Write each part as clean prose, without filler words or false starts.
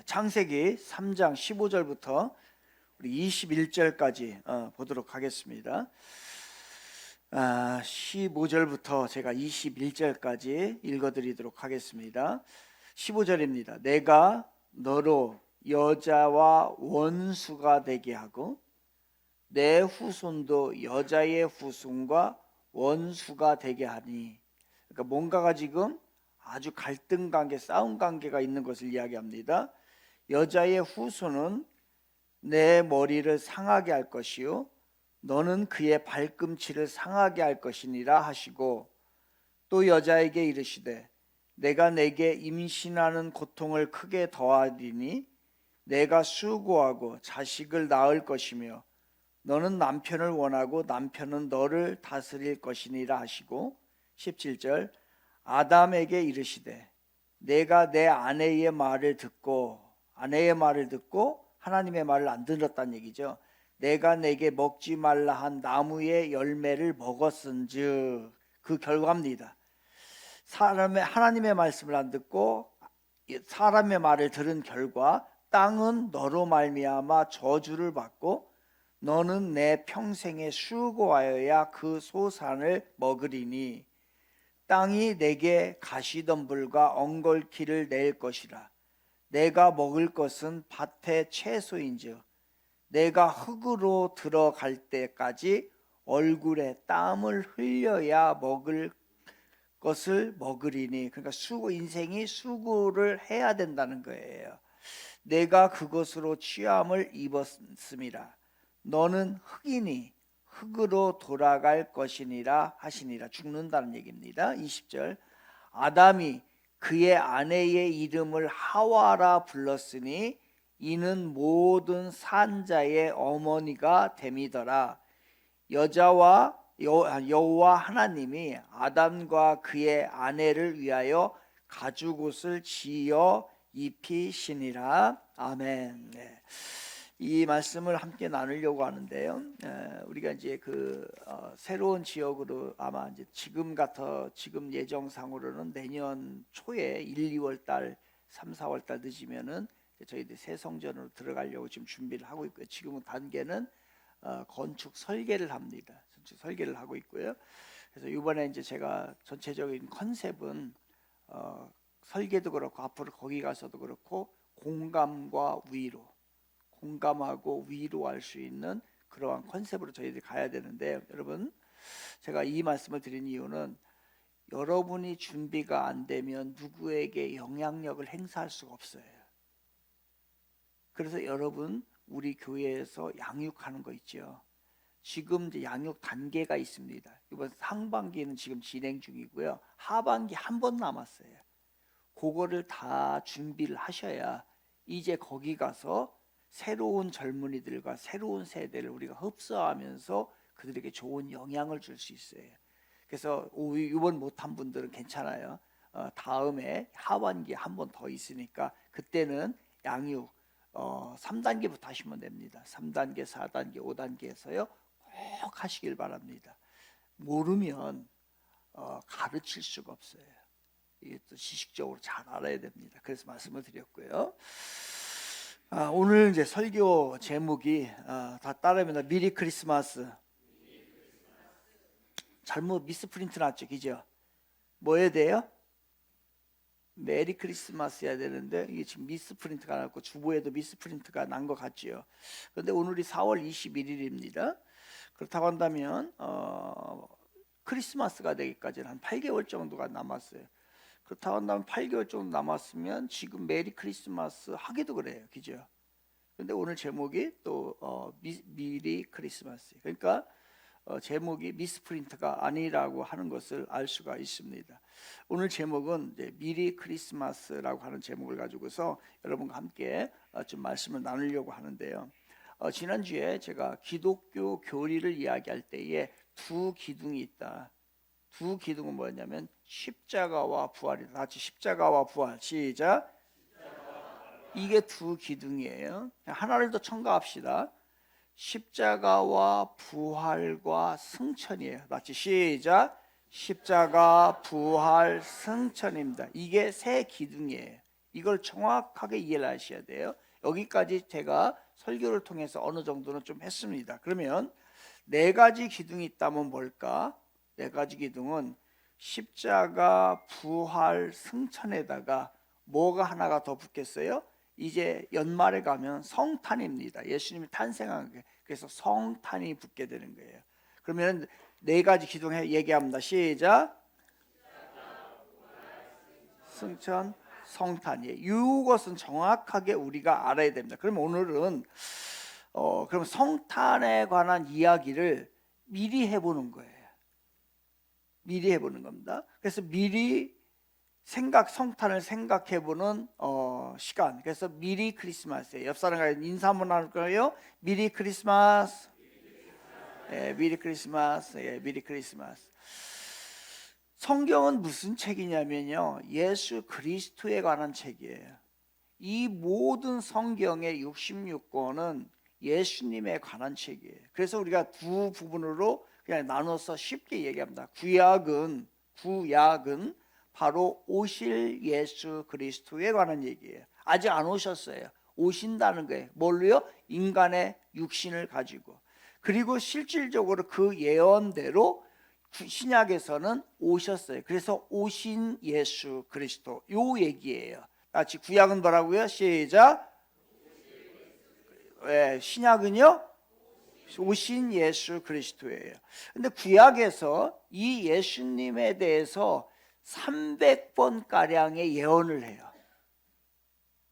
창세기 3장 15절부터 우리 21절까지 보도록 하겠습니다. 15절부터 제가 21절까지 읽어드리도록 하겠습니다. 15절입니다. 내가 너로 여자와 원수가 되게 하고 내 후손도 여자의 후손과 원수가 되게 하니, 그러니까 뭔가가 지금 아주 갈등 관계, 싸움 관계가 있는 것을 이야기합니다. 여자의 후손은 내 머리를 상하게 할 것이요 너는 그의 발꿈치를 상하게 할 것이니라 하시고, 또 여자에게 이르시되 내가 내게 임신하는 고통을 크게 더하리니 내가 수고하고 자식을 낳을 것이며 너는 남편을 원하고 남편은 너를 다스릴 것이니라 하시고, 17절 아담에게 이르시되 내가 내 아내의 말을 듣고, 아내의 말을 듣고 하나님의 말을 안 들었다는 얘기죠. 내가 내게 먹지 말라 한 나무의 열매를 먹었은즉, 그 결과입니다. 하나님의 말씀을 안 듣고 사람의 말을 들은 결과 땅은 너로 말미암아 저주를 받고 너는 내 평생에 수고하여야 그 소산을 먹으리니 땅이 내게 가시덤불과 엉겅퀴를 낼 것이라. 내가 먹을 것은 밭의 채소인즉 내가 흙으로 들어갈 때까지 얼굴에 땀을 흘려야 먹을 것을 먹으리니, 그러니까 인생이 수고를 해야 된다는 거예요. 내가 그것으로 취함을 입었음이라. 너는 흙이니 흙으로 돌아갈 것이니라 하시니라. 죽는다는 얘기입니다. 20절 아담이 그의 아내의 이름을 하와라 불렀으니 이는 모든 산자의 어머니가 됨이더라. 여호와 하나님이 아담과 그의 아내를 위하여 가죽옷을 지어 입히시니라. 아멘. 네. 이 말씀을 함께 나누려고 하는데요. 우리가 이제 새로운 지역으로 아마 이제 지금 예정상으로는 내년 초에 1, 2월 달, 3, 4월 달 늦으면은 저희들 새 성전으로 들어가려고 지금 준비를 하고 있고요. 지금은 단계는 건축 설계를 합니다. 건축 설계를 하고 있고요. 그래서 이번에 이제 제가 전체적인 컨셉은 설계도 그렇고 앞으로 거기 가서도 그렇고 공감과 위로, 공감하고 위로할 수 있는 그러한 컨셉으로 저희들이 가야 되는데, 여러분 제가 이 말씀을 드린 이유는 여러분이 준비가 안 되면 누구에게 영향력을 행사할 수가 없어요. 그래서 여러분 우리 교회에서 양육하는 거 있죠. 지금 이제 양육 단계가 있습니다. 이번 상반기는 지금 진행 중이고요. 하반기 한 번 남았어요. 그거를 다 준비를 하셔야 이제 거기 가서 새로운 젊은이들과 새로운 세대를 우리가 흡수하면서 그들에게 좋은 영향을 줄 수 있어요. 그래서 이번 못한 분들은 괜찮아요. 다음에 하반기에 한 번 더 있으니까 그때는 양육 3단계부터 하시면 됩니다. 3단계, 4단계, 5단계에서요 꼭 하시길 바랍니다. 모르면 가르칠 수가 없어요. 이게 또 지식적으로 잘 알아야 됩니다. 그래서 말씀을 드렸고요. 오늘 이제 설교 제목이 다 따라합니다. 미리 크리스마스. 잘못 미스프린트 났죠, 그죠? 뭐 해야 돼요? 메리 크리스마스 해야 되는데 이게 지금 미스프린트가 났고 주보에도 미스프린트가 난 것 같지요. 그런데 오늘이 4월 21일입니다. 그렇다고 한다면 크리스마스가 되기까지는 한 8개월 정도가 남았어요. 그렇다고 한다면 8개월 정도 남았으면 지금 메리 크리스마스 하기도 그래요, 그죠? 근데 오늘 제목이 또 미리 크리스마스. 그러니까 제목이 미스프린트가 아니라고 하는 것을 알 수가 있습니다. 오늘 제목은 이제 미리 크리스마스라고 하는 제목을 가지고서 여러분과 함께 좀 말씀을 나누려고 하는데요. 지난주에 제가 기독교 교리를 이야기할 때에 두 기둥이 있다. 두 기둥은 뭐였냐면 십자가와 부활이다. 같이 십자가와 부활. 시작. 이게 두 기둥이에요. 하나를 더 첨가합시다. 십자가와 부활과 승천이에요. 같이 시작. 십자가, 부활, 승천입니다. 이게 세 기둥이에요. 이걸 정확하게 이해를 하셔야 돼요. 여기까지 제가 설교를 통해서 어느 정도는 좀 했습니다. 그러면 네 가지 기둥이 있다면 뭘까? 네 가지 기둥은 십자가, 부활, 승천에다가 뭐가 하나가 더 붙겠어요? 이제 연말에 가면 성탄입니다. 예수님이 탄생한 게. 그래서 성탄이 붙게 되는 거예요. 그러면 네 가지 기둥 얘기합니다. 시작. 승천, 성탄이에요. 이것은 정확하게 우리가 알아야 됩니다. 그럼 오늘은 그럼 성탄에 관한 이야기를 미리 해보는 거예요. 미리 해보는 겁니다. 그래서 미리 성탄을 생각해보는 시간. 그래서 미리 크리스마스예요. 옆 사람과 인사 한번 나눌 거예요. 미리 크리스마스. 예, 미리 크리스마스. 예, 미리 크리스마스. 성경은 무슨 책이냐면요, 예수 그리스도에 관한 책이에요. 이 모든 성경의 66권은 예수님에 관한 책이에요. 그래서 우리가 두 부분으로 그냥 나눠서 쉽게 얘기합니다. 구약은 바로 오실 예수 그리스도에 관한 얘기예요. 아직 안 오셨어요. 오신다는 거예요. 뭘로요? 인간의 육신을 가지고. 그리고 실질적으로 그 예언대로 신약에서는 오셨어요. 그래서 오신 예수 그리스도, 요 얘기예요. 같이 구약은 뭐라고요? 시작. 네, 신약은요? 오신 예수 그리스도예요. 근데 구약에서 이 예수님에 대해서 300번 가량의 예언을 해요.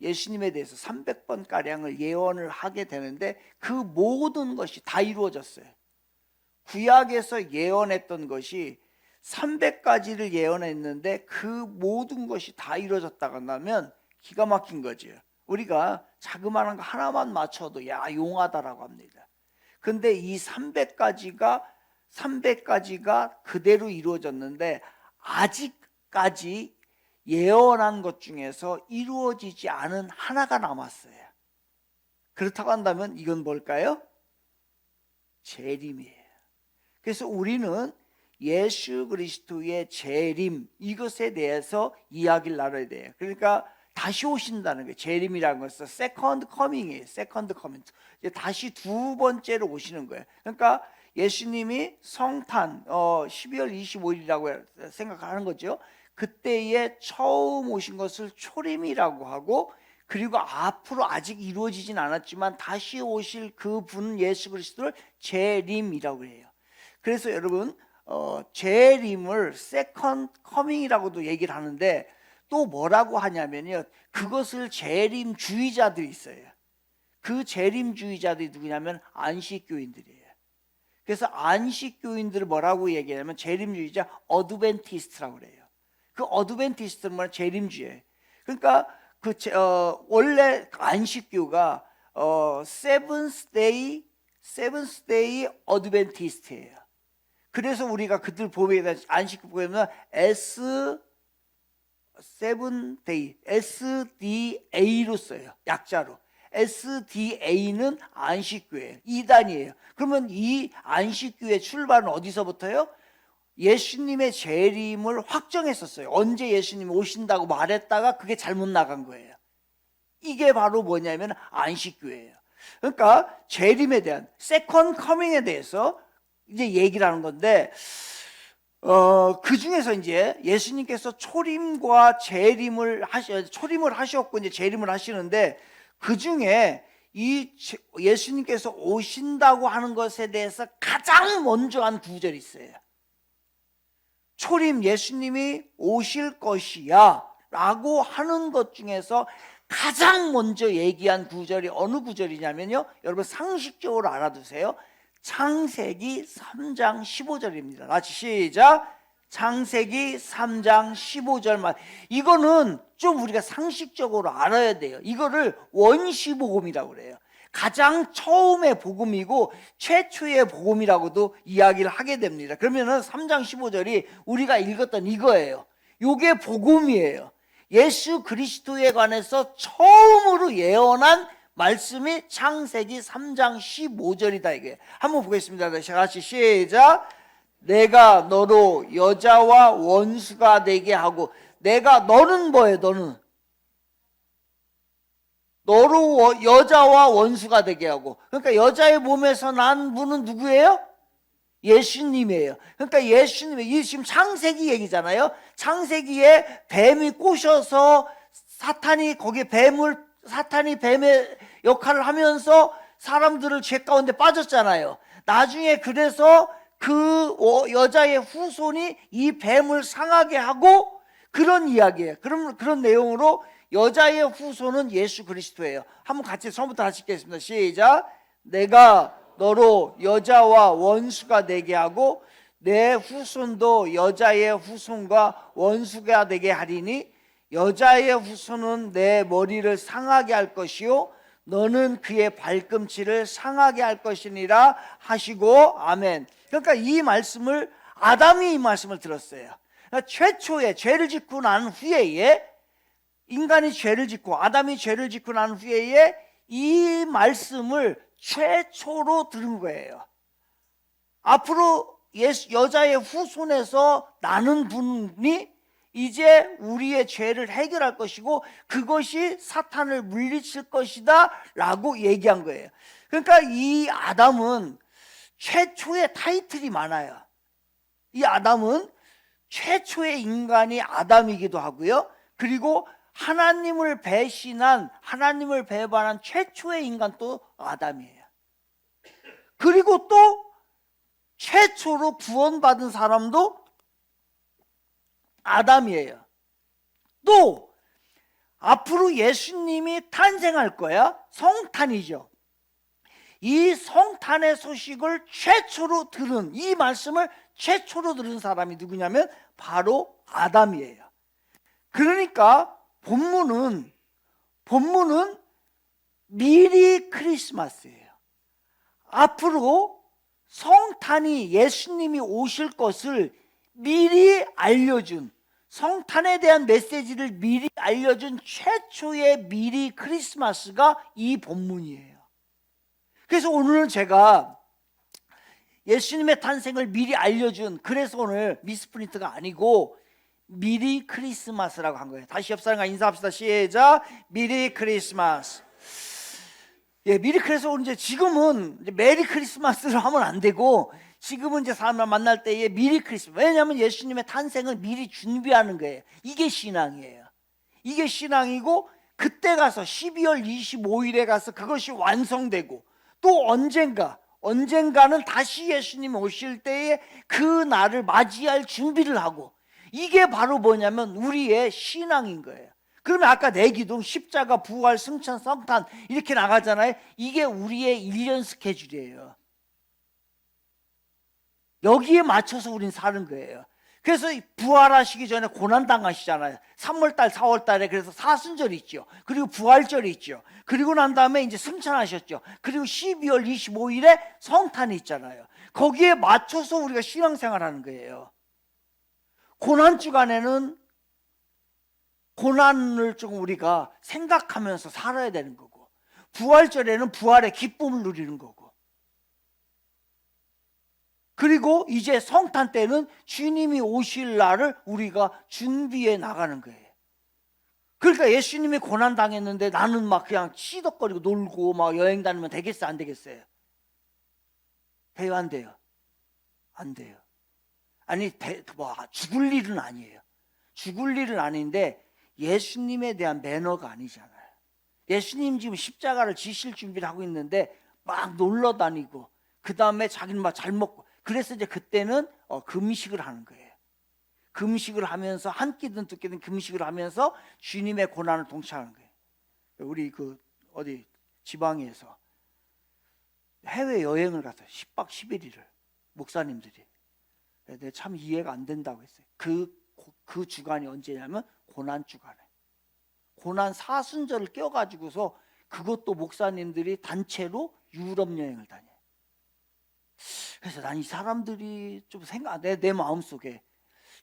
예수님에 대해서 300번 가량을 예언을 하게 되는데 그 모든 것이 다 이루어졌어요. 구약에서 예언했던 것이 300가지를 예언했는데 그 모든 것이 다 이루어졌다고 한다면 기가 막힌 거죠. 우리가 자그마한 거 하나만 맞춰도 야, 용하다라고 합니다. 근데 이 300가지가 그대로 이루어졌는데 아직까지 예언한 것 중에서 이루어지지 않은 하나가 남았어요. 그렇다고 한다면 이건 뭘까요? 재림이에요. 그래서 우리는 예수 그리스도의 재림, 이것에 대해서 이야기를 나눠야 돼요. 그러니까 다시 오신다는 거예요. 재림이라는 것은 세컨드 커밍이에요. 세컨드 커밍. 다시 두 번째로 오시는 거예요. 그러니까 예수님이 성탄 12월 25일이라고 생각하는 거죠. 그때에 처음 오신 것을 초림이라고 하고, 그리고 앞으로 아직 이루어지진 않았지만 다시 오실 그분 예수 그리스도를 재림이라고 해요. 그래서 여러분 재림을 세컨드 커밍이라고도 얘기를 하는데 또 뭐라고 하냐면요, 그것을 재림주의자들이 있어요. 그 재림주의자들이 누구냐면 안식교인들이에요. 그래서 안식교인들을 뭐라고 얘기하냐면 재림주의자 어드벤티스트라고 그래요. 그 어드벤티스트는 뭐냐, 재림주의예요. 그러니까 원래 안식교가 세븐스데이 어드벤티스트예요. 그래서 우리가 그들 보면 안식교 보면 세븐데이 SDA로 써요. 약자로. SDA는 안식교예요. 2단이에요. 그러면 이 안식교의 출발은 어디서부터요? 예수님의 재림을 확정했었어요. 언제 예수님이 오신다고 말했다가 그게 잘못 나간 거예요. 이게 바로 뭐냐면 안식교예요. 그러니까 재림에 대한 세컨드 커밍에 대해서 이제 얘기를 하는 건데 그 중에서 이제 예수님께서 초림과 재림을 초림을 하셨고 이제 재림을 하시는데 그 중에 이 예수님께서 오신다고 하는 것에 대해서 가장 먼저 한 구절이 있어요. 초림, 예수님이 오실 것이야 라고 하는 것 중에서 가장 먼저 얘기한 구절이 어느 구절이냐면요, 여러분 상식적으로 알아두세요. 창세기 3장 15절입니다. 같이 시작. 창세기 3장 15절만. 이거는 좀 우리가 상식적으로 알아야 돼요. 이거를 원시복음이라고 그래요. 가장 처음의 복음이고 최초의 복음이라고도 이야기를 하게 됩니다. 그러면은 3장 15절이 우리가 읽었던 이거예요. 이게 복음이에요. 예수 그리스도에 관해서 처음으로 예언한 말씀이 창세기 3장 15절이다 이게. 한번 보겠습니다. 같이 시작. 내가 너로 여자와 원수가 되게 하고. 너는 뭐예요? 너는 너로 여자와 원수가 되게 하고. 그러니까 여자의 몸에서 난 분은 누구예요? 예수님이에요. 그러니까 예수님이, 이 지금 창세기 얘기잖아요. 창세기에 뱀이 꼬셔서 사탄이 뱀의 역할을 하면서 사람들을 죄 가운데 빠졌잖아요. 나중에 그래서 그 여자의 후손이 이 뱀을 상하게 하고, 그런 이야기예요. 그런 내용으로 여자의 후손은 예수 그리스도예요. 한번 같이 처음부터 다시 읽겠습니다. 시작. 내가 너로 여자와 원수가 되게 하고 내 후손도 여자의 후손과 원수가 되게 하리니 여자의 후손은 내 머리를 상하게 할 것이요 너는 그의 발꿈치를 상하게 할 것이니라 하시고. 아멘. 그러니까 이 말씀을, 아담이 이 말씀을 들었어요. 그러니까 최초에 죄를 짓고 난 후에, 인간이 죄를 짓고 아담이 죄를 짓고 난 후에 이 말씀을 최초로 들은 거예요. 앞으로 여자의 후손에서 나는 분이 이제 우리의 죄를 해결할 것이고 그것이 사탄을 물리칠 것이다 라고 얘기한 거예요. 그러니까 이 아담은 최초의 타이틀이 많아요. 이 아담은 최초의 인간이 아담이기도 하고요. 그리고 하나님을 배반한 최초의 인간 또 아담이에요. 그리고 또 최초로 구원받은 사람도 아담이에요. 또 앞으로 예수님이 탄생할 거야. 성탄이죠. 이 성탄의 소식을 최초로 들은, 이 말씀을 최초로 들은 사람이 누구냐면 바로 아담이에요. 그러니까 본문은 미리 크리스마스예요. 앞으로 성탄이, 예수님이 오실 것을 미리 알려준, 성탄에 대한 메시지를 미리 알려준 최초의 미리 크리스마스가 이 본문이에요. 그래서 오늘은 제가 예수님의 탄생을 미리 알려준, 그래서 오늘 미스프린트가 아니고 미리 크리스마스라고 한 거예요. 다시 옆 사람과 인사합시다. 시작. 미리 크리스마스. 예, 미리 크리스마스. 이제 지금은 이제 메리 크리스마스를 하면 안 되고 지금은 이제 사람을 만날 때에 미리 크리스마스. 왜냐하면 예수님의 탄생을 미리 준비하는 거예요. 이게 신앙이에요. 이게 신앙이고, 그때 가서 12월 25일에 가서 그것이 완성되고, 또 언젠가는 다시 예수님 오실 때에 그 날을 맞이할 준비를 하고, 이게 바로 뭐냐면 우리의 신앙인 거예요. 그러면 아까 내 기둥, 십자가, 부활, 승천, 성탄 이렇게 나가잖아요. 이게 우리의 1년 스케줄이에요. 여기에 맞춰서 우린 사는 거예요. 그래서 부활하시기 전에 고난당하시잖아요. 3월달, 4월달에. 그래서 사순절이 있죠. 그리고 부활절이 있죠. 그리고 난 다음에 이제 승천하셨죠. 그리고 12월 25일에 성탄이 있잖아요. 거기에 맞춰서 우리가 신앙생활 하는 거예요. 고난주간에는 고난을 좀 우리가 생각하면서 살아야 되는 거고, 부활절에는 부활의 기쁨을 누리는 거고, 그리고 이제 성탄 때는 주님이 오실 날을 우리가 준비해 나가는 거예요. 그러니까 예수님이 고난 당했는데 나는 막 그냥 치덕거리고 놀고 막 여행 다니면 되겠어요? 안 되겠어요? 돼요? 안 돼요? 안 돼요. 아니, 죽을 일은 아니에요. 죽을 일은 아닌데 예수님에 대한 매너가 아니잖아요. 예수님 지금 십자가를 지실 준비를 하고 있는데 막 놀러 다니고, 그 다음에 자기는 막 잘 먹고, 그래서 이제 그때는 금식을 하는 거예요. 금식을 하면서 한 끼든 두 끼든 금식을 하면서 주님의 고난을 동참하는 거예요. 우리 어디 지방에서 해외 여행을 가서 10박 11일을 목사님들이, 내가 참 이해가 안 된다고 했어요. 그 주간이 언제냐면 고난 주간에, 고난 사순절을 껴가지고서 그것도 목사님들이 단체로 유럽 여행을 다녀요. 그래서 난 이 사람들이 좀 내 마음속에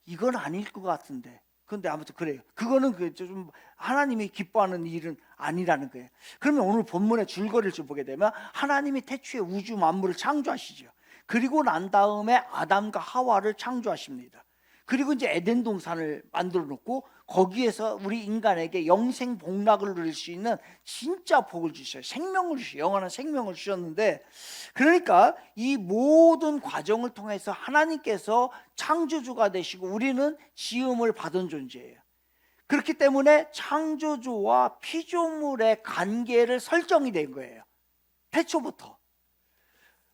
이건 아닐 것 같은데, 근데 아무튼 그래요. 그거는 좀 하나님이 기뻐하는 일은 아니라는 거예요. 그러면 오늘 본문의 줄거리를 좀 보게 되면, 하나님이 태초에 우주 만물을 창조하시죠. 그리고 난 다음에 아담과 하와를 창조하십니다. 그리고 이제 에덴 동산을 만들어 놓고 거기에서 우리 인간에게 영생 복락을 누릴 수 있는 진짜 복을 주셔요. 생명을 주셔요. 영원한 생명을 주셨는데, 그러니까 이 모든 과정을 통해서 하나님께서 창조주가 되시고 우리는 지음을 받은 존재예요. 그렇기 때문에 창조주와 피조물의 관계를 설정이 된 거예요. 태초부터.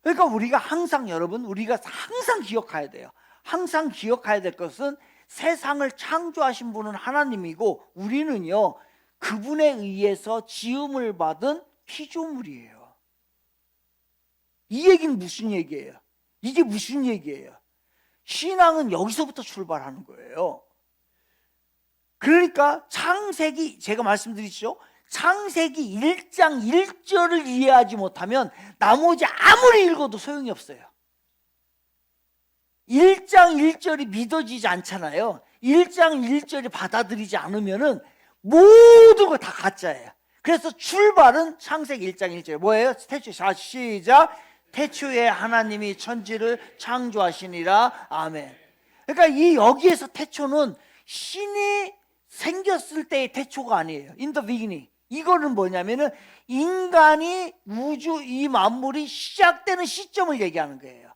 그러니까 우리가 항상, 여러분, 우리가 항상 기억해야 돼요. 항상 기억해야 될 것은 세상을 창조하신 분은 하나님이고 우리는요, 그분에 의해서 지음을 받은 피조물이에요. 이 얘기는 무슨 얘기예요? 이게 무슨 얘기예요? 신앙은 여기서부터 출발하는 거예요. 그러니까 창세기, 제가 말씀드리죠, 창세기 1장 1절을 이해하지 못하면 나머지 아무리 읽어도 소용이 없어요. 1장 1절이 믿어지지 않잖아요. 1장 1절이 받아들이지 않으면은 모든 거 다 가짜예요. 그래서 출발은 창세기 1장 1절 뭐예요? 태초. 자, 시작. 태초에 하나님이 천지를 창조하시니라. 아멘. 그러니까 이 여기에서 태초는 신이 생겼을 때의 태초가 아니에요. In the beginning. 이거는 뭐냐면은 인간이, 우주, 이 만물이 시작되는 시점을 얘기하는 거예요.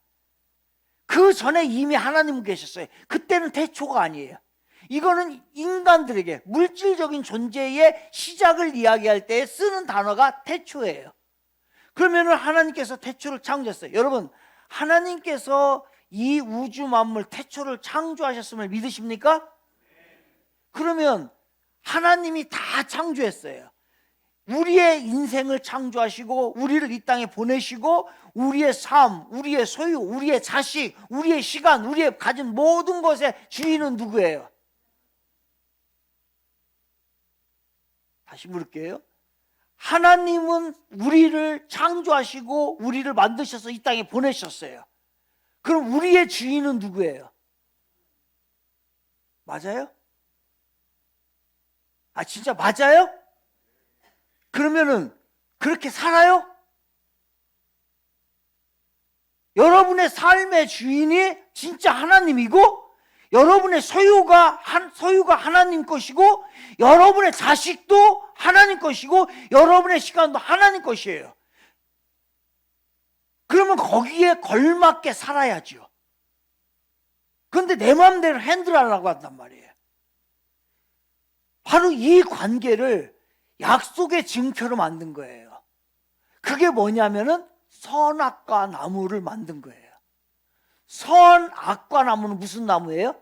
그 전에 이미 하나님은 계셨어요. 그때는 태초가 아니에요. 이거는 인간들에게 물질적인 존재의 시작을 이야기할 때 쓰는 단어가 태초예요. 그러면은 하나님께서 태초를 창조했어요. 여러분, 하나님께서 이 우주 만물 태초를 창조하셨음을 믿으십니까? 그러면 하나님이 다 창조했어요. 우리의 인생을 창조하시고 우리를 이 땅에 보내시고 우리의 삶, 우리의 소유, 우리의 자식, 우리의 시간, 우리의 가진 모든 것의 주인은 누구예요? 다시 물을게요. 하나님은 우리를 창조하시고 우리를 만드셔서 이 땅에 보내셨어요. 그럼 우리의 주인은 누구예요? 맞아요? 아, 진짜 맞아요? 그러면은 그렇게 살아요? 여러분의 삶의 주인이 진짜 하나님이고 여러분의 소유가 하나님 것이고 여러분의 자식도 하나님 것이고 여러분의 시간도 하나님 것이에요. 그러면 거기에 걸맞게 살아야죠. 그런데 내 마음대로 핸들하려고 한단 말이에요. 바로 이 관계를 약속의 증표로 만든 거예요. 그게 뭐냐면은 선악과 나무를 만든 거예요. 선악과 나무는 무슨 나무예요?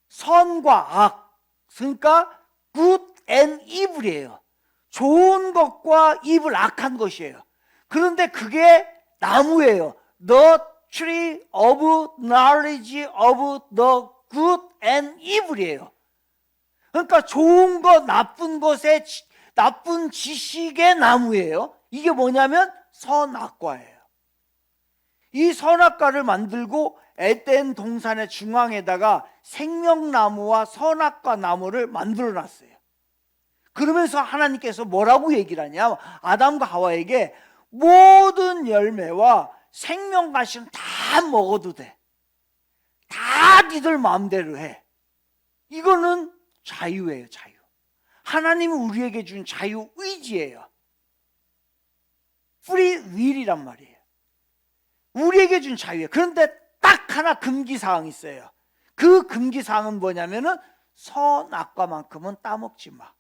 선과 악, 그러니까 good and evil이에요. 좋은 것과 evil, 악한 것이에요. 그런데 그게 나무예요. The tree of knowledge of the good and evil이에요. 그러니까 좋은 것, 나쁜 것의, 나쁜 지식의 나무예요. 이게 뭐냐면 선악과예요. 이 선악과를 만들고 에덴 동산의 중앙에다가 생명나무와 선악과 나무를 만들어 놨어요. 그러면서 하나님께서 뭐라고 얘기를 하냐? 아담과 하와에게 모든 열매와 생명과실은 다 먹어도 돼. 다 니들 마음대로 해. 이거는 자유예요, 자유. 하나님은 우리에게 준 자유의지예요. free will이란 말이에요. 우리에게 준 자유예요. 그런데 딱 하나 금기사항이 있어요. 그 금기사항은 뭐냐면은 선악과만큼은 따먹지 마.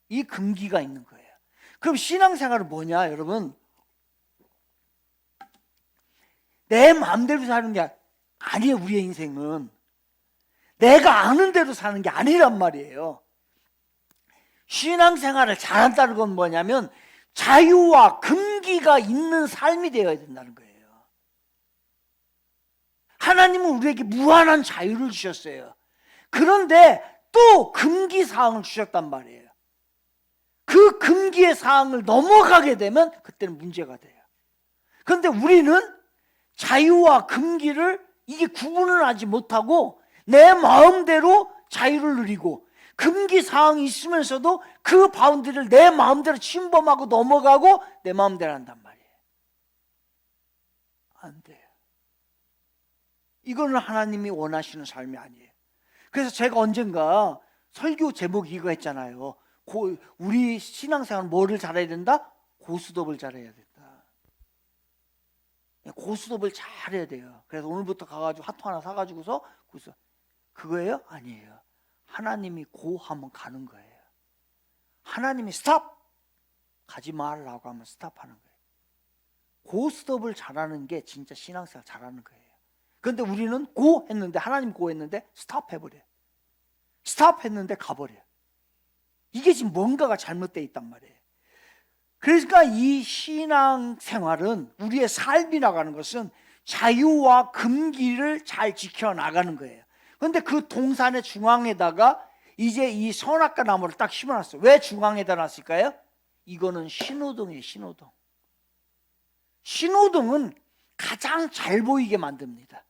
이 금기가 있는 거예요. 그럼 신앙생활은 뭐냐, 여러분? 내 마음대로 사는 게 아니에요. 우리의 인생은 내가 아는 대로 사는 게 아니란 말이에요. 신앙생활을 잘한다는 건 뭐냐면 자유와 금기가 있는 삶이 되어야 된다는 거예요. 하나님은 우리에게 무한한 자유를 주셨어요. 그런데 또 금기사항을 주셨단 말이에요. 그 금기의 사항을 넘어가게 되면 그때는 문제가 돼요. 그런데 우리는 자유와 금기를 이게 구분을 하지 못하고 내 마음대로 자유를 누리고 금기사항이 있으면서도 그 바운드를 내 마음대로 침범하고 넘어가고 내 마음대로 한단 말이에요. 안 돼요. 이거는 하나님이 원하시는 삶이 아니에요. 그래서 제가 언젠가 설교 제목이 이거 했잖아요. 우리 신앙생활은 뭐를 잘해야 된다? 고스톱을 잘해야 된다. 고스톱을 잘해야 돼요. 그래서 오늘부터 가가지고 하트 하나 사가지고서 그거예요? 아니에요. 하나님이 고 하면 가는 거예요. 하나님이 스탑! 가지 말라고 하면 스탑하는 거예요. 고스톱을 잘하는 게 진짜 신앙생활 잘하는 거예요. 그런데 우리는 고 했는데, 하나님 고 했는데 스탑 해버려요. 스탑 했는데 가버려요. 이게 지금 뭔가가 잘못되어 있단 말이에요. 그러니까 이 신앙생활은, 우리의 삶이라고 하는 것은 자유와 금기를 잘 지켜나가는 거예요. 그런데 그 동산의 중앙에다가 이제 이 선악과 나무를 딱 심어놨어요. 왜 중앙에다 놨을까요? 이거는 신호등이에요. 신호등. 신호등은 가장 잘 보이게 만듭니다.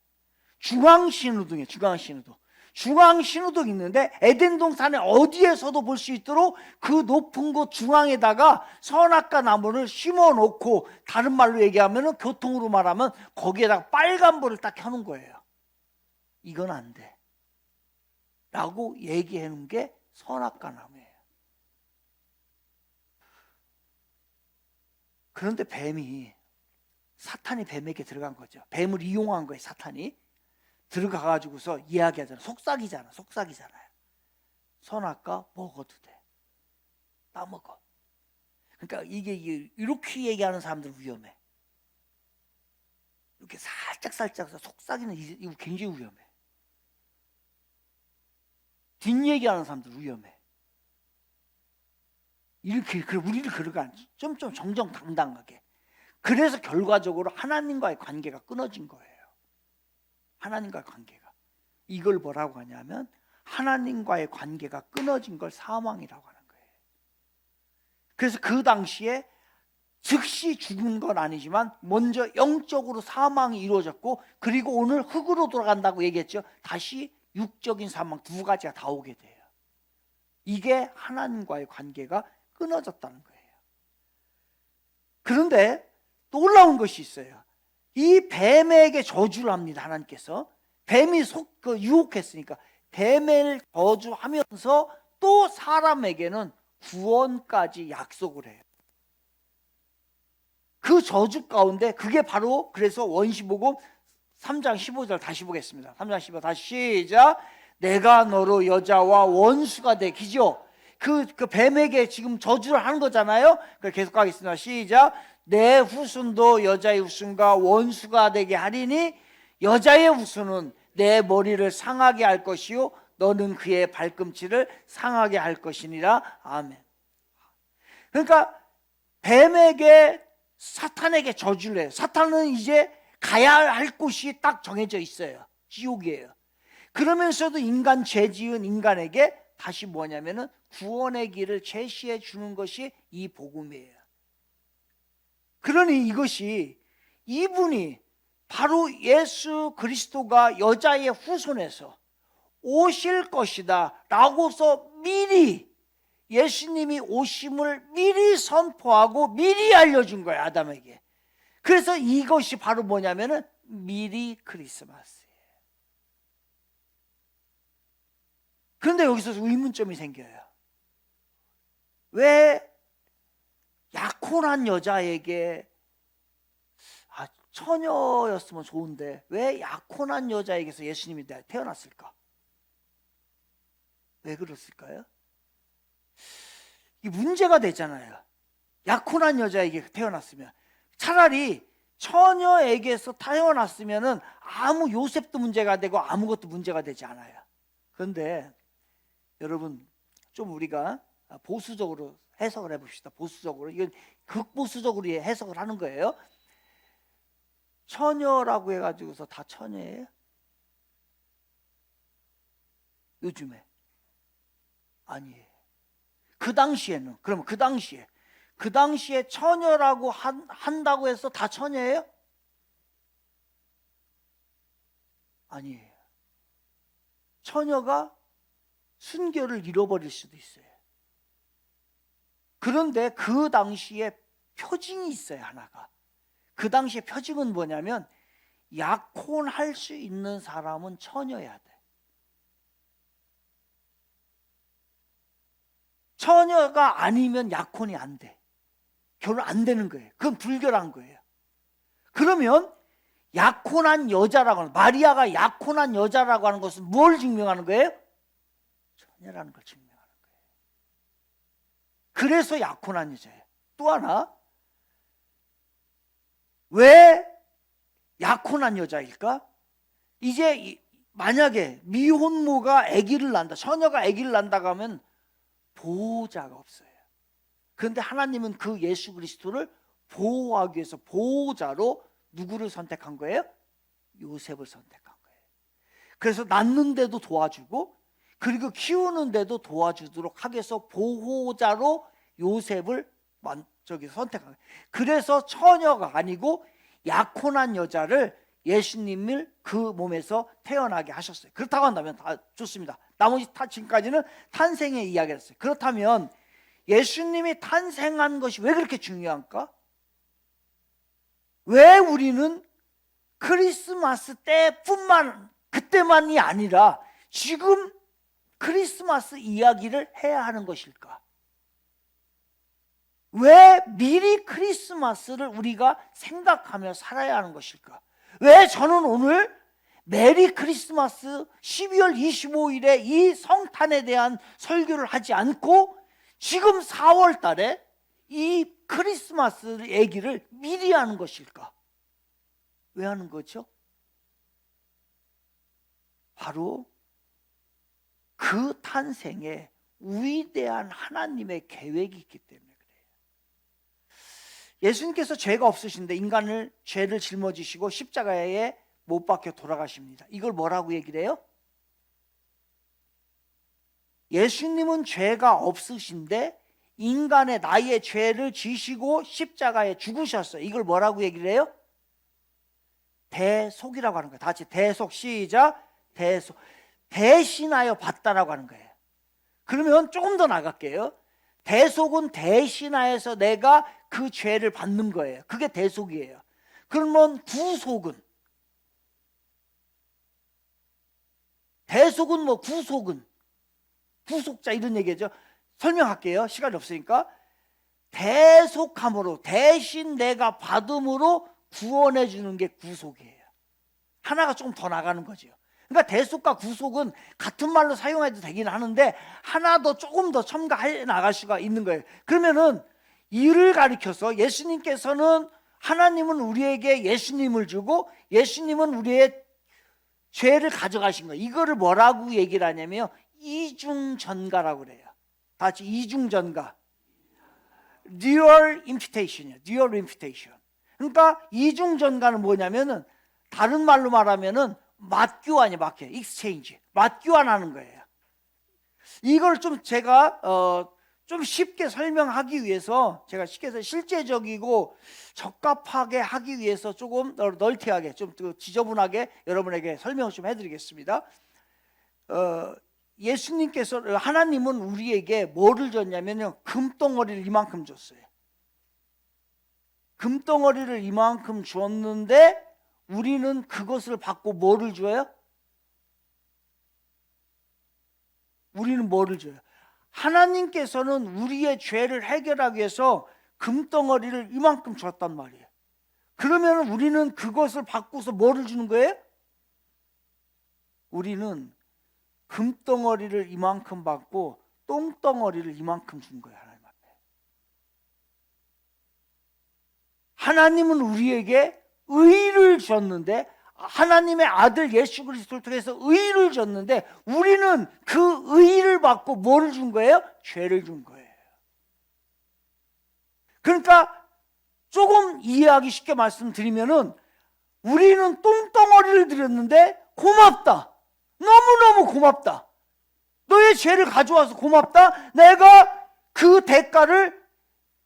중앙 신호등이에요. 중앙 신호등. 중앙 신호등이 있는데 에덴 동산에 어디에서도 볼 수 있도록 그 높은 곳 중앙에다가 선악과 나무를 심어 놓고, 다른 말로 얘기하면, 교통으로 말하면 거기에다가 빨간불을 딱 켜놓은 거예요. 이건 안 돼 라고 얘기해 놓은 게 선악과 나무예요. 그런데 사탄이 뱀에게 들어간 거죠. 뱀을 이용한 거예요. 사탄이 들어가가지고서 이야기하잖아요. 속삭이잖아요. 선악과 먹어도 돼. 따먹어. 그러니까 이게 이렇게 얘기하는 사람들은 위험해. 이렇게 살짝 속삭이는 이거 굉장히 위험해. 뒷얘기하는 사람들 위험해. 이렇게 우리를 그러가 좀 정정당당하게. 그래서 결과적으로 하나님과의 관계가 끊어진 거예요. 하나님과의 관계가. 이걸 뭐라고 하냐면, 하나님과의 관계가 끊어진 걸 사망이라고 하는 거예요. 그래서 그 당시에 즉시 죽은 건 아니지만 먼저 영적으로 사망이 이루어졌고, 그리고 오늘 흙으로 돌아간다고 얘기했죠. 다시 육적인 사망 두 가지가 다 오게 돼요. 이게 하나님과의 관계가 끊어졌다는 거예요. 그런데 놀라운 것이 있어요. 이 뱀에게 저주를 합니다. 하나님께서. 뱀이 유혹했으니까 뱀을 저주하면서 또 사람에게는 구원까지 약속을 해요. 그 저주 가운데 그게 바로, 그래서 원시복음 3장 15절 다시 보겠습니다. 3장 15절 다시 시작. 내가 너로 여자와 원수가 되기죠. 그 뱀에게 지금 저주를 하는 거잖아요. 계속 가겠습니다. 시작. 내 후손도 여자의 후손과 원수가 되게 하리니 여자의 후손은 내 머리를 상하게 할 것이요 너는 그의 발꿈치를 상하게 할 것이니라. 아멘. 그러니까 뱀에게, 사탄에게 저주를 해요. 사탄은 이제 가야 할 곳이 딱 정해져 있어요. 지옥이에요. 그러면서도 죄 지은 인간에게 다시 뭐냐면은 구원의 길을 제시해 주는 것이 이 복음이에요. 그러니 이것이, 이분이 바로 예수 그리스도가 여자의 후손에서 오실 것이다 라고서 미리, 예수님이 오심을 미리 선포하고 미리 알려준 거예요. 아담에게. 그래서 이것이 바로 뭐냐면은 미리 크리스마스예요. 그런데 여기서 의문점이 생겨요. 왜 약혼한 여자에게, 처녀였으면 좋은데 왜 약혼한 여자에게서 예수님이 태어났을까? 왜 그랬을까요? 이 문제가 되잖아요. 약혼한 여자에게 태어났으면. 차라리 처녀에게서 태어났으면은 아무 요셉도 문제가 되고 아무것도 문제가 되지 않아요. 그런데 여러분, 좀 우리가 보수적으로 해석을 해봅시다. 보수적으로. 이건 극보수적으로 해석을 하는 거예요. 처녀라고 해가지고서 다 처녀예요? 요즘에? 아니에요. 그 당시에는, 그러면 그 당시에 처녀라고 한다고 해서 다 처녀예요? 아니에요. 처녀가 순결을 잃어버릴 수도 있어요. 그런데 그 당시에 표징이 있어요. 하나가. 그 당시에 표징은 뭐냐면, 약혼할 수 있는 사람은 처녀여야 돼. 처녀가 아니면 약혼이 안 돼. 결혼 안 되는 거예요. 그건 불결한 거예요. 그러면 약혼한 여자라고 하는, 마리아가 약혼한 여자라고 하는 것은 뭘 증명하는 거예요? 처녀라는 걸 증명하는 거예요. 그래서 약혼한 여자예요. 또 하나, 왜 약혼한 여자일까? 이제 만약에 미혼모가 아기를 낳는다, 처녀가 아기를 낳는다고 하면 보호자가 없어요. 그런데 하나님은 그 예수 그리스도를 보호하기 위해서 보호자로 누구를 선택한 거예요? 요셉을 선택한 거예요. 그래서 낳는데도 도와주고, 그리고 키우는데도 도와주도록 하기 위해서 보호자로 요셉을 선택한 거예요. 그래서 처녀가 아니고 약혼한 여자를 예수님을 그 몸에서 태어나게 하셨어요. 그렇다고 한다면 다 좋습니다. 나머지 지금까지는 탄생의 이야기를 했어요. 그렇다면 예수님이 탄생한 것이 왜 그렇게 중요한가? 왜 우리는 크리스마스 그때만이 아니라 지금 크리스마스 이야기를 해야 하는 것일까? 왜 미리 크리스마스를 우리가 생각하며 살아야 하는 것일까? 왜 저는 오늘 메리 크리스마스 12월 25일에 이 성탄에 대한 설교를 하지 않고 지금 4월 달에 이 크리스마스 얘기를 미리 하는 것일까? 왜 하는 거죠? 바로 그 탄생에 위대한 하나님의 계획이 있기 때문에 그래요. 예수님께서 죄가 없으신데 인간을 죄를 짊어지시고 십자가에 못 박혀 돌아가십니다. 이걸 뭐라고 얘기를 해요? 예수님은 죄가 없으신데 인간의 나의 죄를 지시고 십자가에 죽으셨어요. 이걸 뭐라고 얘기를 해요? 대속이라고 하는 거예요. 다 같이 대속, 시작. 대속. 대신하여 받다라고 하는 거예요. 그러면 조금 더 나갈게요. 대속은 대신하여서 내가 그 죄를 받는 거예요. 그게 대속이에요. 그러면 구속은? 대속은 뭐, 구속은? 구속자 이런 얘기죠. 설명할게요. 시간이 없으니까. 대속함으로, 대신 내가 받음으로 구원해 주는 게 구속이에요. 하나가 조금 더 나가는 거죠. 그러니까 대속과 구속은 같은 말로 사용해도 되긴 하는데 하나 더 조금 더 첨가해 나갈 수가 있는 거예요. 그러면은 이를 가리켜서 예수님께서는, 하나님은 우리에게 예수님을 주고 예수님은 우리의 죄를 가져가신 거예요. 이거를 뭐라고 얘기를 하냐면 이중전가라고 그래요. 다 같이 이중전가. Dual imputation이에요. Dual imputation. 그러니까 이중전가는 뭐냐면은 다른 말로 말하면은 맞교환이에요. 맞교환. exchange. 맞교환하는 거예요. 이걸 좀 제가 좀 쉽게 설명하기 위해서, 제가 쉽게 해서 실제적이고 적합하게 하기 위해서 조금 널티하게, 좀 지저분하게 여러분에게 설명을 좀 해드리겠습니다. 예수님께서, 하나님은 우리에게 뭐를 줬냐면요, 금덩어리를 이만큼 줬어요. 금덩어리를 이만큼 줬는데 우리는 그것을 받고 뭐를 줘요? 우리는 뭐를 줘요? 하나님께서는 우리의 죄를 해결하기 위해서 금덩어리를 이만큼 줬단 말이에요. 그러면 우리는 그것을 받고서 뭐를 주는 거예요? 우리는 금덩어리를 이만큼 받고 똥덩어리를 이만큼 준 거예요. 하나님 앞에. 하나님은 우리에게 의를 줬는데, 하나님의 아들 예수 그리스도를 통해서 의를 줬는데 우리는 그 의를 받고 뭐를 준 거예요? 죄를 준 거예요. 그러니까 조금 이해하기 쉽게 말씀드리면은, 우리는 똥덩어리를 드렸는데 고맙다, 너무너무 고맙다, 너의 죄를 가져와서 고맙다, 내가 그 대가를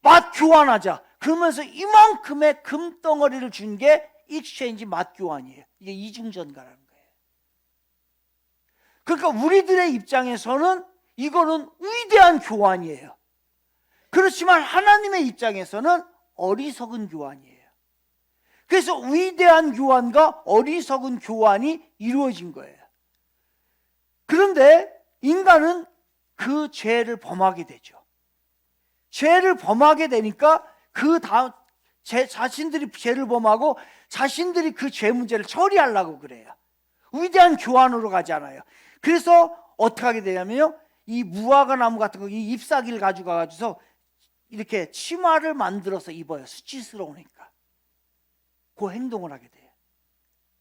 맞교환하자, 그러면서 이만큼의 금덩어리를 준 게 익스체인지, 맞교환이에요. 이게 이중전가라는 거예요. 그러니까 우리들의 입장에서는 이거는 위대한 교환이에요. 그렇지만 하나님의 입장에서는 어리석은 교환이에요. 그래서 위대한 교환과 어리석은 교환이 이루어진 거예요. 그런데 인간은 그 죄를 범하게 되죠. 죄를 범하게 되니까 그 다음 자신들이 죄를 범하고 자신들이 그 죄 문제를 처리하려고 그래요. 위대한 교환으로 가지 않아요. 그래서 어떻게 하게 되냐면요, 이 무화과 나무 같은 거, 이 잎사귀를 가져가서 이렇게 치마를 만들어서 입어요. 수치스러우니까. 그 행동을 하게 돼요.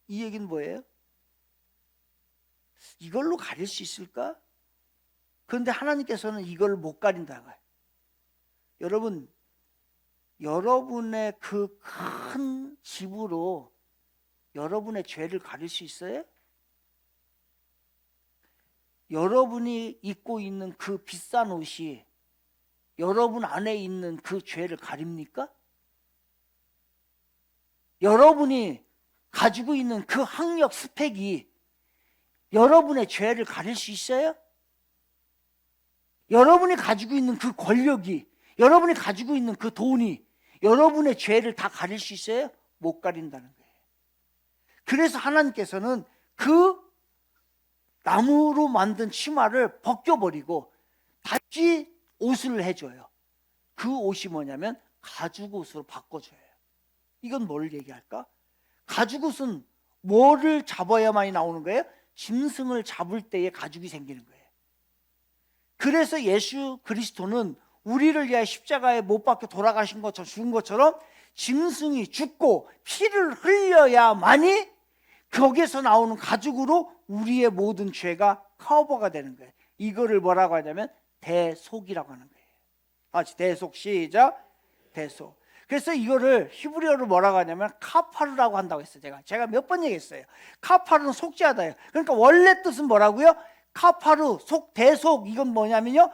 이 얘기는 뭐예요? 이걸로 가릴 수 있을까? 그런데 하나님께서는 이걸 못 가린다고요. 여러분, 여러분의 그 큰 집으로 여러분의 죄를 가릴 수 있어요? 여러분이 입고 있는 그 비싼 옷이 여러분 안에 있는 그 죄를 가립니까? 여러분이 가지고 있는 그 학력 스펙이 여러분의 죄를 가릴 수 있어요? 여러분이 가지고 있는 그 권력이, 여러분이 가지고 있는 그 돈이 여러분의 죄를 다 가릴 수 있어요? 못 가린다는 거예요. 그래서 하나님께서는 그 나무로 만든 치마를 벗겨버리고 다시 옷을 해줘요. 그 옷이 뭐냐면 가죽 옷으로 바꿔줘요. 이건 뭘 얘기할까? 가죽 옷은 뭐를 잡아야만이 나오는 거예요? 짐승을 잡을 때에 가죽이 생기는 거예요. 그래서 예수 그리스도는 우리를 위하여 십자가에 못 박혀 돌아가신 것처럼, 죽은 것처럼 짐승이 죽고 피를 흘려야만이 거기에서 나오는 가죽으로 우리의 모든 죄가 커버가 되는 거예요. 이거를 뭐라고 하냐면 대속이라고 하는 거예요. 같이 대속, 시작. 대속. 그래서 이거를 히브리어로 뭐라고 하냐면 카파르라고 한다고 했어요. 제가 몇 번 얘기했어요. 카파르는 속죄하다예요. 그러니까 원래 뜻은 뭐라고요? 카파르, 대속. 이건 뭐냐면요,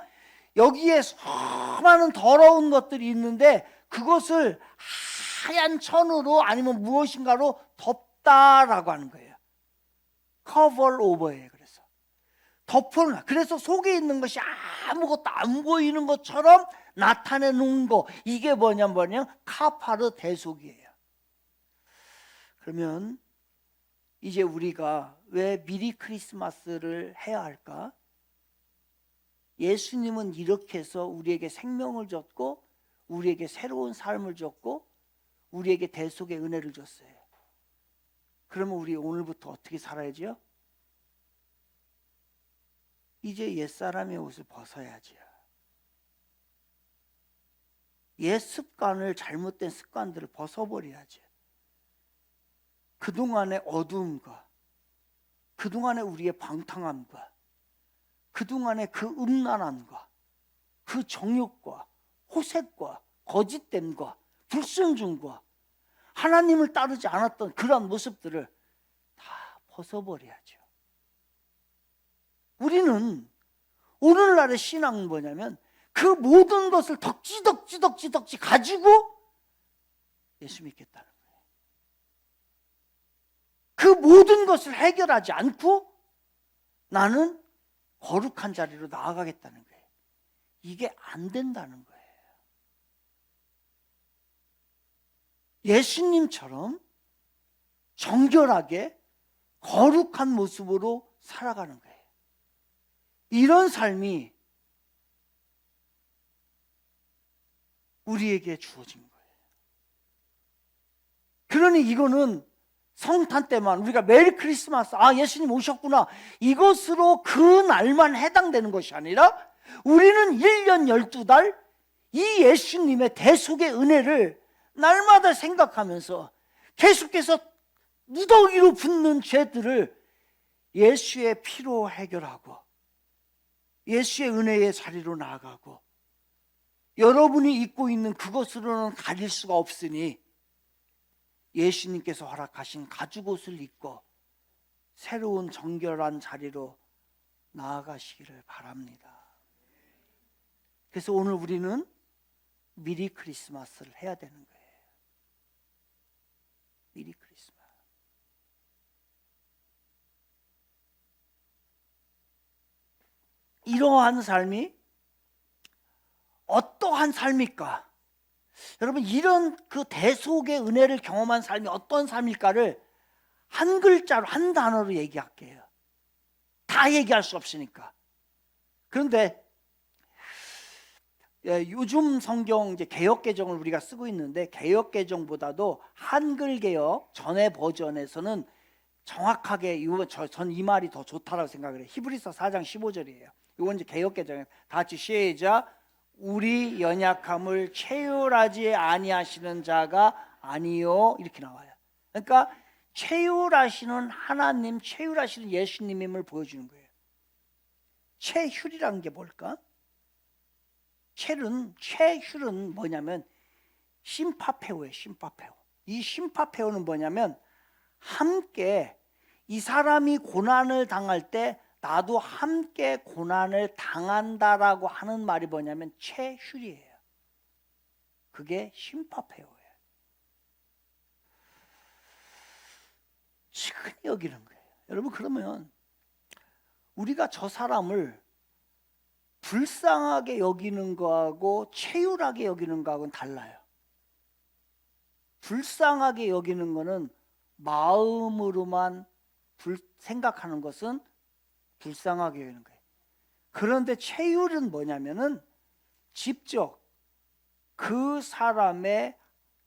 여기에 수많은 더러운 것들이 있는데 그것을 하얀 천으로 아니면 무엇인가로 덮다라고 하는 거예요. cover over예요. 그래서 덮어놓은, 그래서 속에 있는 것이 아무것도 안 보이는 것처럼 나타내 놓은 거, 이게 뭐냐면 카파르 대속이에요. 그러면 이제 우리가 왜 미리 크리스마스를 해야 할까? 예수님은 이렇게 해서 우리에게 생명을 줬고 우리에게 새로운 삶을 줬고 우리에게 대속의 은혜를 줬어요. 그러면 우리 오늘부터 어떻게 살아야죠? 이제 옛사람의 옷을 벗어야죠. 옛 습관을, 잘못된 습관들을 벗어버려야죠. 그동안의 어두움과 그동안의 우리의 방탕함과 그동안의 그 음란함과 그 정욕과 호색과 거짓됨과 불순종과 하나님을 따르지 않았던 그런 모습들을 다 벗어버려야죠. 우리는 오늘날의 신앙은 뭐냐면 그 모든 것을 덕지 가지고 예수 믿겠다는 거예요. 그 모든 것을 해결하지 않고 나는 거룩한 자리로 나아가겠다는 거예요. 이게 안 된다는 거예요. 예수님처럼 정결하게 거룩한 모습으로 살아가는 거예요. 이런 삶이 우리에게 주어진 거예요. 그러니 이거는 성탄 때만, 우리가 메리 크리스마스, 예수님 오셨구나, 이것으로 그 날만 해당되는 것이 아니라 우리는 1년 12달 이 예수님의 대속의 은혜를 날마다 생각하면서 계속해서 무더기로 붙는 죄들을 예수의 피로 해결하고 예수의 은혜의 자리로 나아가고, 여러분이 입고 있는 그것으로는 가릴 수가 없으니 예수님께서 허락하신 가죽옷을 입고 새로운 정결한 자리로 나아가시기를 바랍니다. 그래서 오늘 우리는 미리 크리스마스를 해야 되는 거예요. 미리 크리스마스. 이러한 삶이 어떠한 삶일까? 여러분, 이런 그 대속의 은혜를 경험한 삶이 어떤 삶일까를 한 글자로, 한 단어로 얘기할게요. 다 얘기할 수 없으니까. 그런데 요즘 성경 이제 개역 개정을 우리가 쓰고 있는데, 개역 개정보다도 한글 개역 전의 버전에서는 정확하게 전 이 말이 더 좋다라고 생각을 해요. 히브리서 4장 15절이에요. 이건 이제 개역 개정에 다 같이 시작. 우리 연약함을 체휼하지 아니하시는 자가 아니요, 이렇게 나와요. 그러니까 체휼하시는 하나님, 체휼하시는 예수님임을 보여주는 거예요. 체휼이라는 게 뭘까? 체휼은 뭐냐면 심파페오예요. 심파페오. 이 심파페오는 뭐냐면 함께, 이 사람이 고난을 당할 때 나도 함께 고난을 당한다라고 하는 말이 뭐냐면 체휼이에요. 그게 심파페오예요. 시큰히 여기는 거예요. 여러분, 그러면 우리가 저 사람을 불쌍하게 여기는 거하고 체휼하게 여기는 거하고는 달라요. 불쌍하게 여기는 거는 마음으로만 생각하는 것은 불쌍하게 여기는 거예요. 그런데 체휼은 뭐냐면은 직접 그 사람의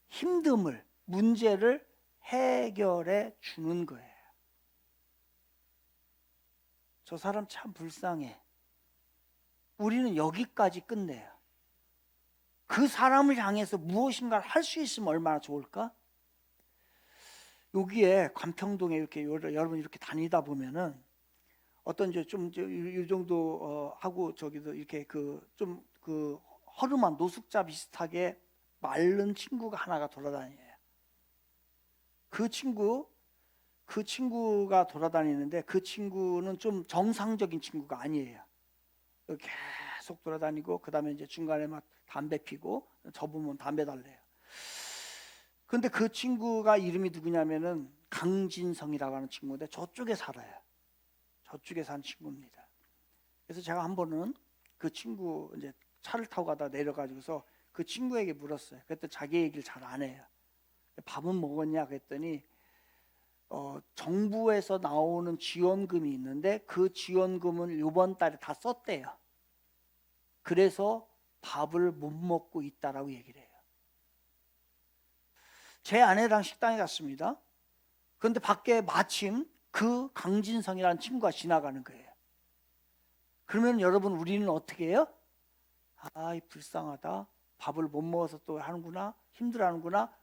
힘듦을, 문제를 해결해 주는 거예요. 저 사람 참 불쌍해. 우리는 여기까지 끝내요. 그 사람을 향해서 무엇인가를 할 수 있으면 얼마나 좋을까? 여기에 관평동에 이렇게 여러분 이렇게 다니다 보면은 어떤 이 정도 하고 저기도 이렇게 좀 허름한 노숙자 비슷하게 마른 친구가 하나가 돌아다녀요. 그 친구가 돌아다니는데 그 친구는 좀 정상적인 친구가 아니에요. 계속 돌아다니고 그다음에 이제 중간에 막 담배 피고 접으면 담배 달래요. 근데 그 친구가 이름이 누구냐면은 강진성이라고 하는 친구인데 저쪽에 살아요. 저쪽에 산 친구입니다. 그래서 제가 한 번은 그 친구 이제 차를 타고 가다 내려가지고서 그 친구에게 물었어요. 그랬더니 자기 얘기를 잘 안 해요. 밥은 먹었냐 그랬더니 정부에서 나오는 지원금이 있는데 그 지원금은 이번 달에 다 썼대요. 그래서 밥을 못 먹고 있다라고 얘기를 해요. 제 아내랑 식당에 갔습니다. 그런데 밖에 마침 그 강진성이라는 친구가 지나가는 거예요. 그러면 여러분, 우리는 어떻게 해요? 아이, 불쌍하다. 밥을 못 먹어서 또 하는구나. 힘들어하는구나.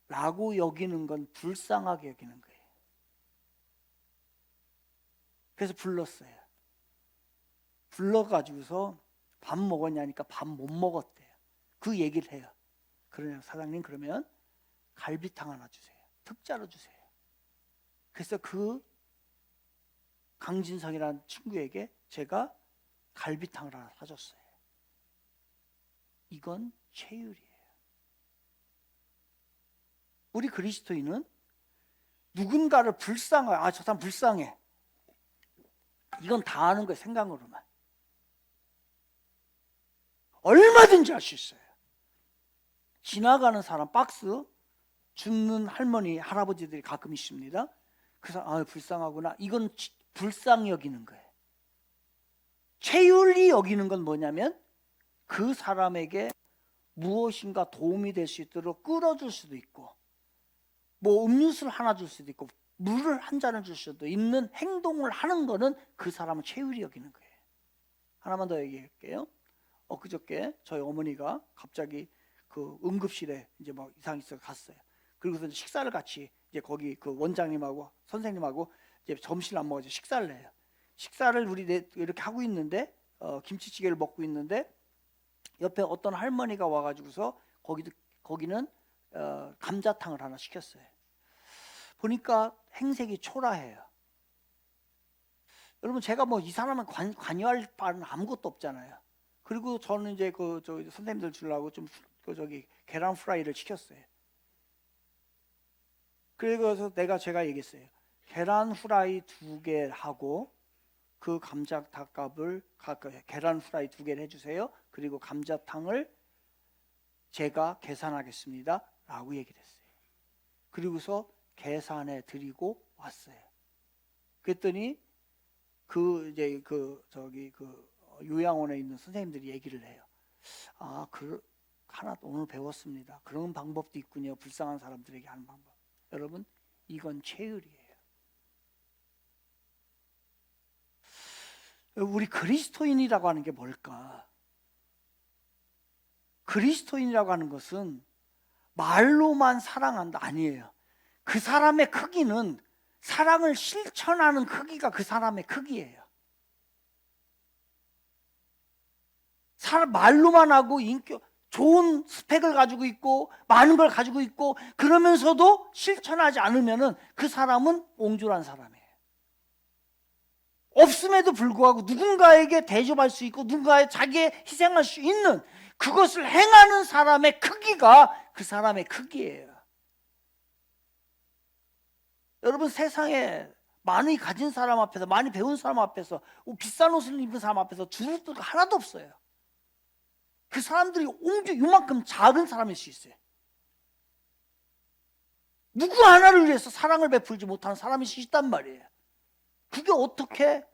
라고 여기는 건 불쌍하게 여기는 거예요. 그래서 불렀어요. 불러가지고서 밥 먹었냐니까 밥 못 먹었대요. 그 얘기를 해요. 그러냐, 사장님, 그러면 갈비탕 하나 주세요. 특자로 주세요. 그래서 그 강진성이라는 친구에게 제가 갈비탕을 하나 사줬어요. 이건 체휼이에요. 우리 그리스도인은 누군가를 저 사람 불쌍해. 이건 다 하는 거예요. 생각으로만. 얼마든지 할 수 있어요. 지나가는 사람 박스 줍는 할머니, 할아버지들이 가끔 있습니다. 그래서 불쌍하구나. 이건 불쌍히 여기는 거예요. 체휼히 여기는 건 뭐냐면 그 사람에게 무엇인가 도움이 될 수 있도록 끌어줄 수도 있고, 뭐 음료수를 하나 줄 수도 있고, 물을 한 잔을 줄 수도 있는 행동을 하는 거는 그 사람은 체휼히 여기는 거예요. 하나만 더 얘기할게요. 엊그저께 저희 어머니가 갑자기 그 응급실에 이제 막 이상이 있어 갔어요. 그리고서 식사를 같이 이제 거기 그 원장님하고 선생님하고 이제 점심을 안 먹어서 식사를 해요. 식사를 우리 이렇게 하고 있는데 김치찌개를 먹고 있는데 옆에 어떤 할머니가 와가지고서 거기는 감자탕을 하나 시켰어요. 보니까 행색이 초라해요. 여러분, 제가 뭐 이 사람은 관여할 바는 아무것도 없잖아요. 그리고 저는 이제 선생님들 주려고 좀 계란 프라이를 시켰어요. 그래서 제가 얘기했어요. 계란 프라이 2개 하고 그 감자탕값을 계란 프라이 2개를 해주세요. 그리고 감자탕을 제가 계산하겠습니다 라고 얘기를 했어요. 그리고서 계산해 드리고 왔어요. 그랬더니 요양원에 있는 선생님들이 얘기를 해요. 하나 오늘 배웠습니다. 그런 방법도 있군요. 불쌍한 사람들에게 하는 방법. 여러분, 이건 체휼이에요. 우리 그리스도인이라고 하는 게 뭘까? 그리스도인이라고 하는 것은 말로만 사랑한다 아니에요. 그 사람의 크기는 사랑을 실천하는 크기가 그 사람의 크기예요. 말로만 하고 좋은 스펙을 가지고 있고 많은 걸 가지고 있고 그러면서도 실천하지 않으면 그 사람은 옹졸한 사람이에요. 없음에도 불구하고 누군가에게 대접할 수 있고 누군가에 자기의 희생할 수 있는 그것을 행하는 사람의 크기가 그 사람의 크기예요. 여러분, 세상에 많이 가진 사람 앞에서, 많이 배운 사람 앞에서, 비싼 옷을 입은 사람 앞에서 주눅 들고 하나도 없어요. 그 사람들이 이만큼 작은 사람일 수 있어요. 누구 하나를 위해서 사랑을 베풀지 못하는 사람일 수 있단 말이에요. 그게 어떻게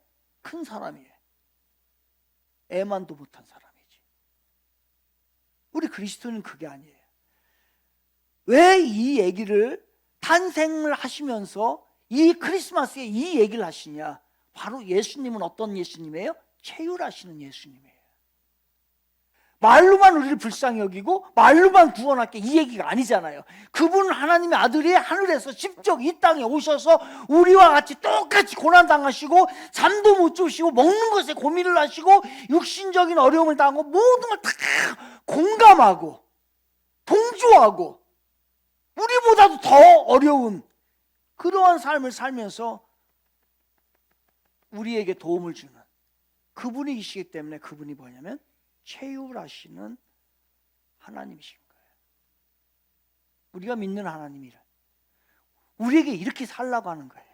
큰 사람이에요? 애만도 못한 사람이지. 우리 그리스도는 그게 아니에요. 왜 이 얘기를 탄생을 하시면서 이 크리스마스에 이 얘기를 하시냐? 바로 예수님은 어떤 예수님이에요? 체휼하시는 예수님이에요. 말로만 우리를 불쌍히 여기고 말로만 구원할게 이 얘기가 아니잖아요. 그분은 하나님의 아들이 하늘에서 직접 이 땅에 오셔서 우리와 같이 똑같이 고난당하시고 잠도 못 주시고 먹는 것에 고민을 하시고 육신적인 어려움을 당하고 모든 걸 다 공감하고 동조하고 우리보다도 더 어려운 그러한 삶을 살면서 우리에게 도움을 주는 그분이시기 때문에 그분이 뭐냐면 체휼하시는 하나님이신 거예요. 우리가 믿는 하나님이라 우리에게 이렇게 살라고 하는 거예요.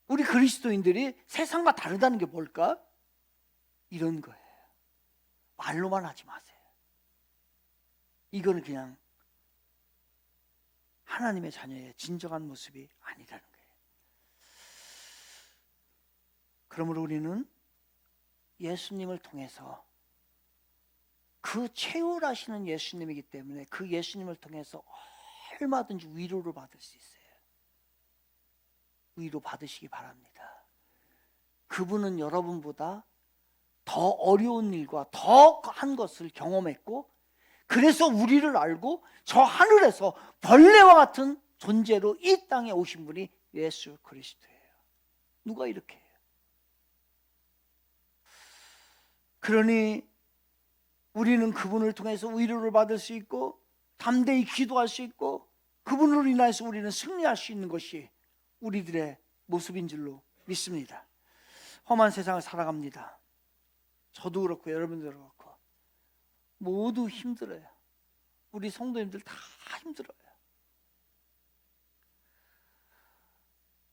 우리 그리스도인들이 세상과 다르다는 게 뭘까? 이런 거예요. 말로만 하지 마세요. 이거는 그냥 하나님의 자녀의 진정한 모습이 아니라는 거예요. 그러므로 우리는 예수님을 통해서 그 체휼하시는 예수님이기 때문에 그 예수님을 통해서 얼마든지 위로를 받을 수 있어요. 위로 받으시기 바랍니다. 그분은 여러분보다 더 어려운 일과 더 한 것을 경험했고 그래서 우리를 알고 저 하늘에서 벌레와 같은 존재로 이 땅에 오신 분이 예수 그리스도예요. 누가 이렇게 해요? 그러니 우리는 그분을 통해서 위로를 받을 수 있고 담대히 기도할 수 있고 그분으로 인해서 우리는 승리할 수 있는 것이 우리들의 모습인 줄로 믿습니다. 험한 세상을 살아갑니다. 저도 그렇고 여러분들도 그렇고 모두 힘들어요. 우리 성도님들 다 힘들어요.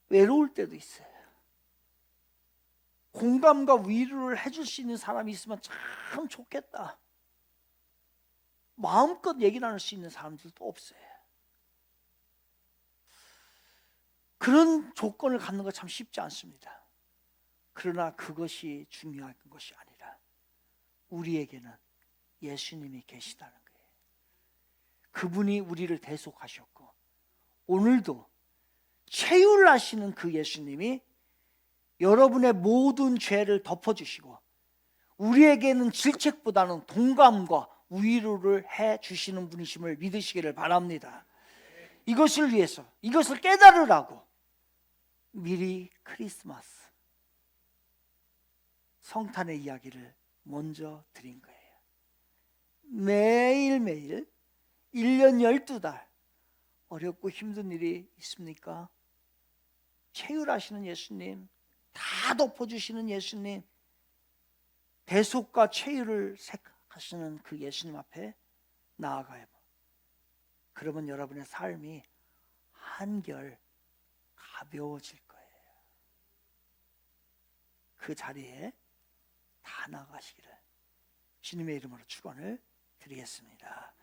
외로울 때도 있어요. 공감과 위로를 해줄 수 있는 사람이 있으면 참 좋겠다. 마음껏 얘기 나눌 수 있는 사람들도 없어요. 그런 조건을 갖는 거 참 쉽지 않습니다. 그러나 그것이 중요한 것이 아니라 우리에게는 예수님이 계시다는 거예요. 그분이 우리를 대속하셨고 오늘도 체휼하시는 그 예수님이 여러분의 모든 죄를 덮어주시고 우리에게는 질책보다는 동감과 위로를 해주시는 분이심을 믿으시기를 바랍니다. 이것을 위해서 이것을 깨달으라고 미리 크리스마스 성탄의 이야기를 먼저 드린 거예요. 매일매일 1년 12달 어렵고 힘든 일이 있습니까? 체휼하시는 예수님, 다 덮어주시는 예수님, 대속과 체휼을 하시는 그 예수님 앞에 나아가요. 그러면 여러분의 삶이 한결 가벼워질 거예요. 그 자리에 다 나가시기를 주님의 이름으로 축원을 드리겠습니다.